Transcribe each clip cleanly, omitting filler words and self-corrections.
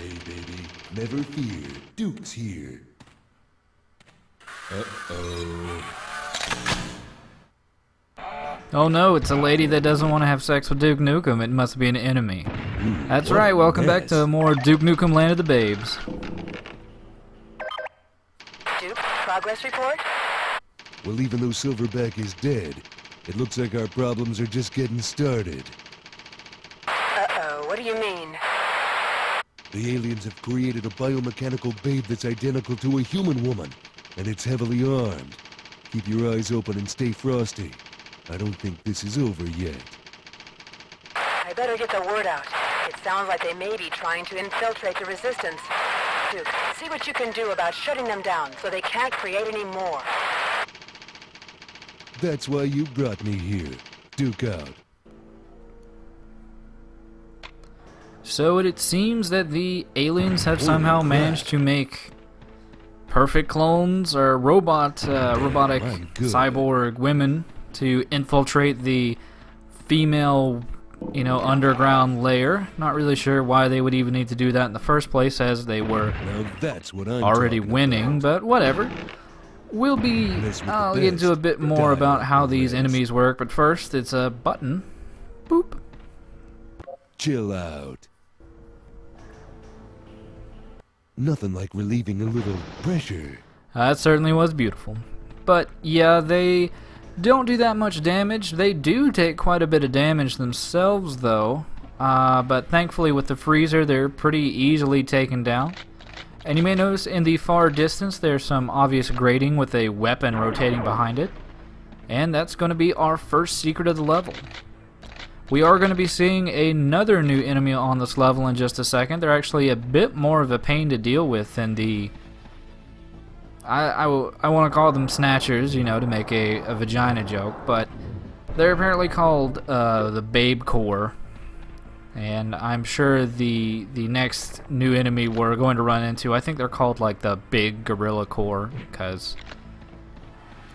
Hey, baby, never fear. Duke's here. Uh-oh. Oh no, it's a lady that doesn't want to have sex with Duke Nukem. It must be an enemy. That's right, welcome back to more Duke Nukem Land of the Babes. Duke, progress report? Well, even though Silverback is dead, it looks like our problems are just getting started. Uh-oh, what do you mean? The aliens have created a biomechanical babe that's identical to a human woman, and it's heavily armed. Keep your eyes open and stay frosty. I don't think this is over yet. I better get the word out. It sounds like they may be trying to infiltrate the resistance. Duke, see what you can do about shutting them down so they can't create any more. That's why you brought me here. Duke out. So it seems that the aliens have somehow managed to make perfect clones or robotic cyborg women to infiltrate the female, underground layer. Not really sure why they would even need to do that in the first place, as they were already winning, but whatever. I'll get into a bit more about how these enemies work, but first it's a button. Boop. Chill out. Nothing like relieving a little pressure. That certainly was beautiful. But yeah, they don't do that much damage. They do take quite a bit of damage themselves, though. But thankfully with the freezer, they're pretty easily taken down. And you may notice in the far distance there's some obvious grating with a weapon rotating behind it. And that's going to be our first secret of the level. We are going to be seeing another new enemy on this level in just a second. They're actually a bit more of a pain to deal with than the... I want to call them Snatchers, to make a vagina joke, but they're apparently called the Babe Core. And I'm sure the next new enemy we're going to run into, I think they're called like the Big Gorilla Core, because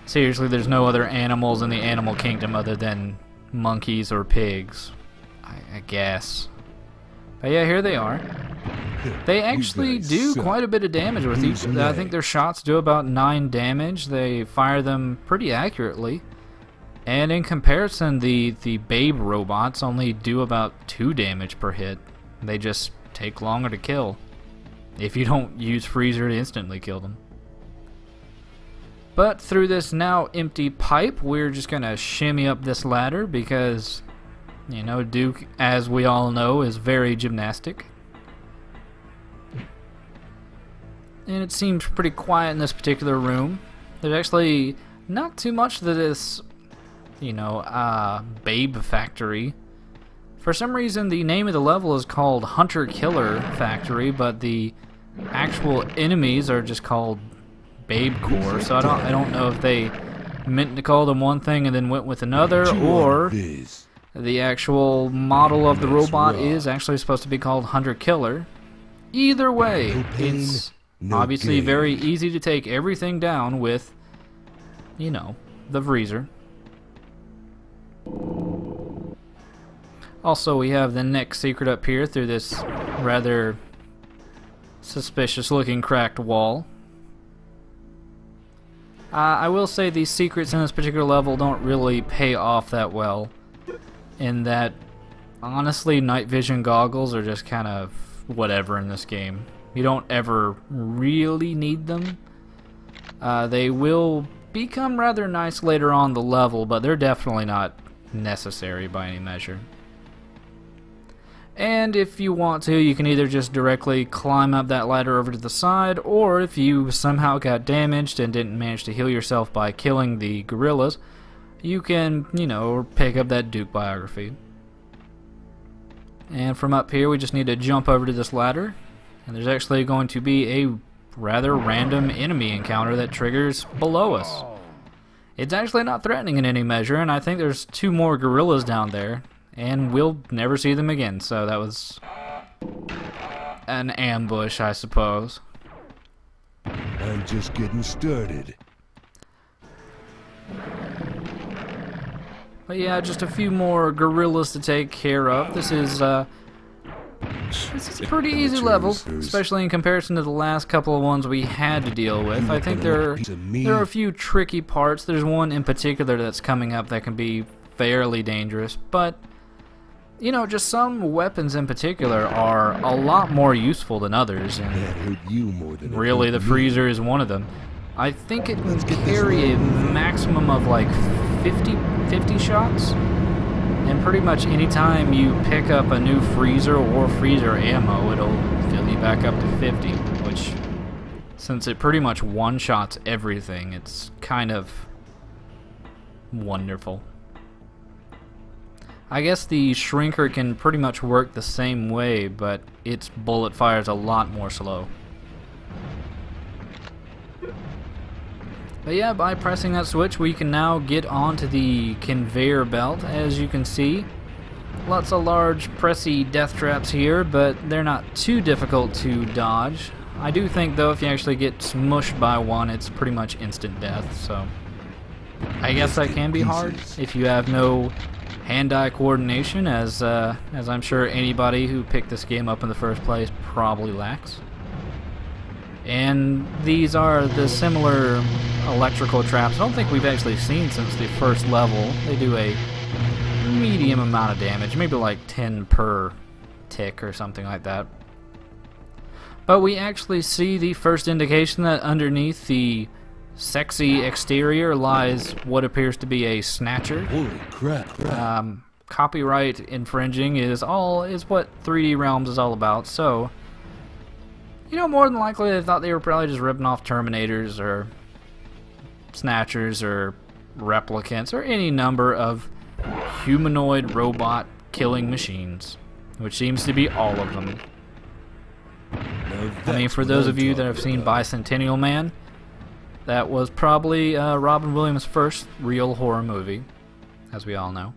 seriously, there's no other animals in the animal kingdom other than monkeys or pigs, I guess. But yeah, here they are. They actually do quite a bit of damage with each. I think their shots do about 9 damage. They fire them pretty accurately. And in comparison, the Babe robots only do about 2 damage per hit. They just take longer to kill, if you don't use Freezer to instantly kill them. But through this now empty pipe, we're just going to shimmy up this ladder because, Duke, as we all know, is very gymnastic. And it seems pretty quiet in this particular room. There's actually not too much to this, Babe Factory. For some reason, the name of the level is called Hunter Killer Factory, but the actual enemies are just called Babe Core. So I don't know if they meant to call them one thing and then went with another, or the actual model of the robot is actually supposed to be called Hunter Killer. Either way, it's obviously very easy to take everything down with, the freezer. Also, we have the next secret up here through this rather suspicious looking cracked wall. I will say these secrets in this particular level don't really pay off that well, in that honestly night vision goggles are just kind of whatever in this game. You don't ever really need them. They will become rather nice later on the level, but they're definitely not necessary by any measure. And if you want to, you can either just directly climb up that ladder over to the side, or if you somehow got damaged and didn't manage to heal yourself by killing the gorillas, you can, pick up that Duke biography. And from up here, we just need to jump over to this ladder, and there's actually going to be a rather random enemy encounter that triggers below us. It's actually not threatening in any measure, and I think there's 2 more gorillas down there, and we'll never see them again, so that was an ambush, I suppose. I'm just getting started. But yeah, just a few more gorillas to take care of. This is This is a pretty easy level, especially in comparison to the last couple of ones we had to deal with. I think there are a few tricky parts. There's one in particular that's coming up that can be fairly dangerous, but you know, just some weapons in particular are a lot more useful than others, and really the freezer is one of them. I think it can carry a maximum of like 50 shots, and pretty much any time you pick up a new freezer or freezer ammo, it'll fill you back up to 50, which, since it pretty much one-shots everything, it's kind of wonderful. I guess the shrinker can pretty much work the same way, but its bullet fires a lot more slow. But yeah, by pressing that switch, we can now get onto the conveyor belt. As you can see, lots of large pressy death traps here, but they're not too difficult to dodge. I do think, though, if you actually get smushed by one, it's pretty much instant death, so I guess that can be hard if you have no hand-eye coordination, as I'm sure anybody who picked this game up in the first place probably lacks. And these are the similar electrical traps I don't think we've actually seen since the first level. They do a medium amount of damage, maybe like 10 per tick or something like that. But we actually see the first indication that underneath the sexy exterior lies what appears to be a Snatcher. Holy crap. Copyright infringing is what 3D Realms is all about, so you know, more than likely they thought they were probably just ripping off Terminators or Snatchers or Replicants or any number of humanoid robot killing machines, which seems to be all of them. I mean, for those of you that have seen Bicentennial Man, that was probably Robin Williams' first real horror movie, as we all know.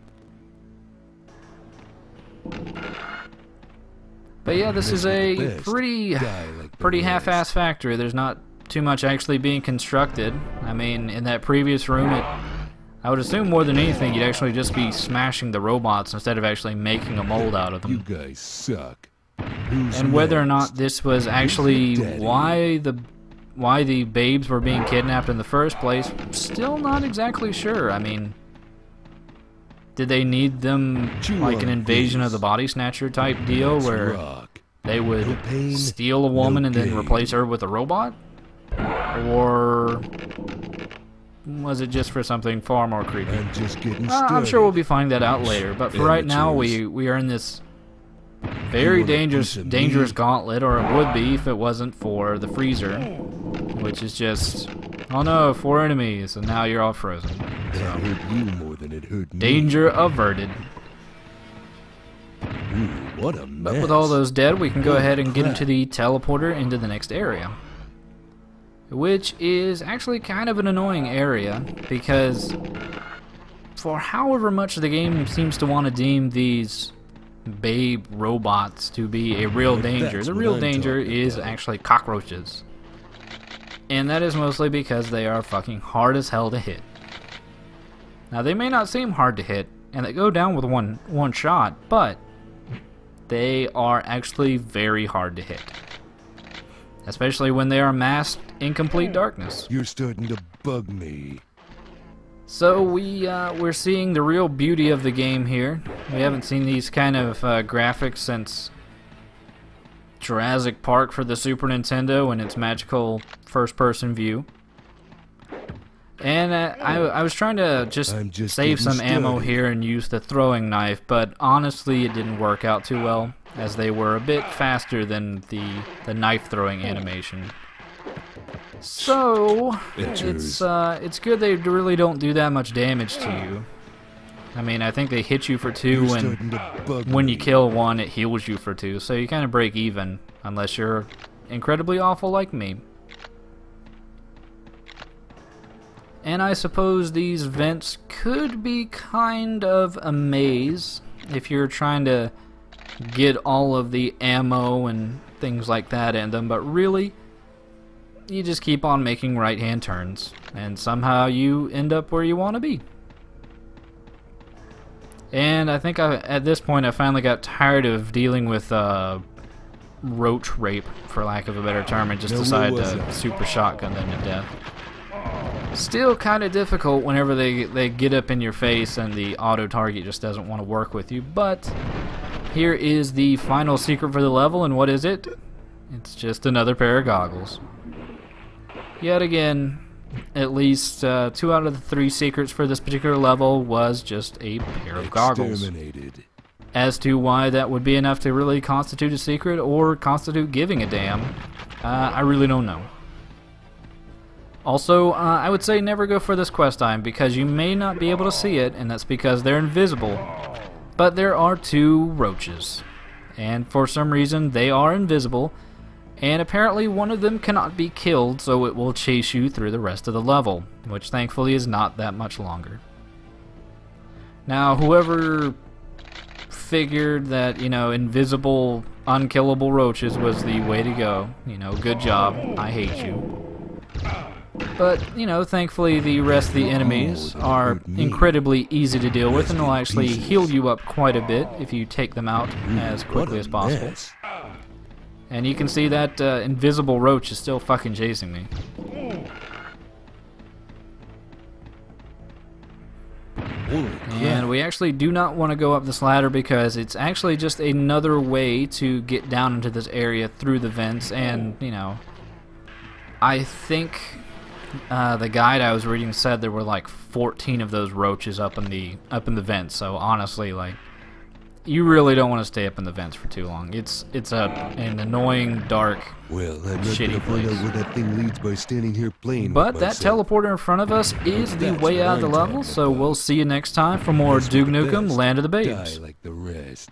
But yeah, this is a pretty half-ass factory. There's not too much actually being constructed. I mean, in that previous room, I would assume more than anything you'd actually just be smashing the robots instead of actually making a mold out of them. You guys suck. And whether or not this was actually why the babes were being kidnapped in the first place, still not exactly sure. I mean, did they need them like an Invasion of the Body Snatcher type deal where they would steal a woman and then replace her with a robot? Or was it just for something far more creepy? I'm sure we'll be finding that out later, but for right now we are in this very dangerous gauntlet, or it would be if it wasn't for the freezer, which is just, oh no, 4 enemies, and now you're all frozen. That hurt you more than it hurt me. Danger averted. Ooh, what a mess. But with all those dead, we can go ahead and get into the teleporter into the next area, which is actually kind of an annoying area, because for however much the game seems to want to deem these babe robots to be a real danger, the real danger is actually cockroaches. And that is mostly because they are fucking hard as hell to hit. Now, they may not seem hard to hit, and they go down with one shot, but they are actually very hard to hit. Especially when they are masked in complete darkness. You're starting to bug me. So we're seeing the real beauty of the game here. We haven't seen these kind of graphics since Jurassic Park for the Super Nintendo and its magical first-person view. And I was trying to just save some ammo here and use the throwing knife, but honestly it didn't work out too well, as they were a bit faster than the knife-throwing animation. So it's good they really don't do that much damage to you. I mean, I think they hit you for 2, and when you kill one, it heals you for 2, so you kind of break even, unless you're incredibly awful like me. And I suppose these vents could be kind of a maze if you're trying to get all of the ammo and things like that in them, but really, you just keep on making right-hand turns, and somehow you end up where you want to be. And I think at this point I finally got tired of dealing with roach rape, for lack of a better term, and just decide to super shotgun them to death. Still kind of difficult whenever they get up in your face and the auto target just doesn't want to work with you, but here is the final secret for the level, and what is it? It's just another pair of goggles. Yet again, at least 2 out of the 3 secrets for this particular level was just a pair of goggles. As to why that would be enough to really constitute a secret or constitute giving a damn, I really don't know. Also, I would say never go for this quest item because you may not be able to see it, and that's because they're invisible. But there are 2 roaches, and for some reason they are invisible, and apparently one of them cannot be killed, so it will chase you through the rest of the level, which thankfully is not that much longer. Now, whoever figured that, you know, invisible, unkillable roaches was the way to go, you know, good job. I hate you. But, you know, thankfully the rest of the enemies are incredibly easy to deal with and will actually heal you up quite a bit if you take them out as quickly as possible. And you can see that invisible roach is still fucking chasing me. And we actually do not want to go up this ladder because it's actually just another way to get down into this area through the vents, and, you know, I think the guide I was reading said there were like 14 of those roaches up in the vents. So honestly, like, you really don't want to stay up in the vents for too long. It's an annoying, dark, shitty place. Where that thing leads by standing here playing but with that myself. teleporter in front of us is the way out of the level. So we'll see you next time for more Duke Nukem Land of the Babes. Die like the rest.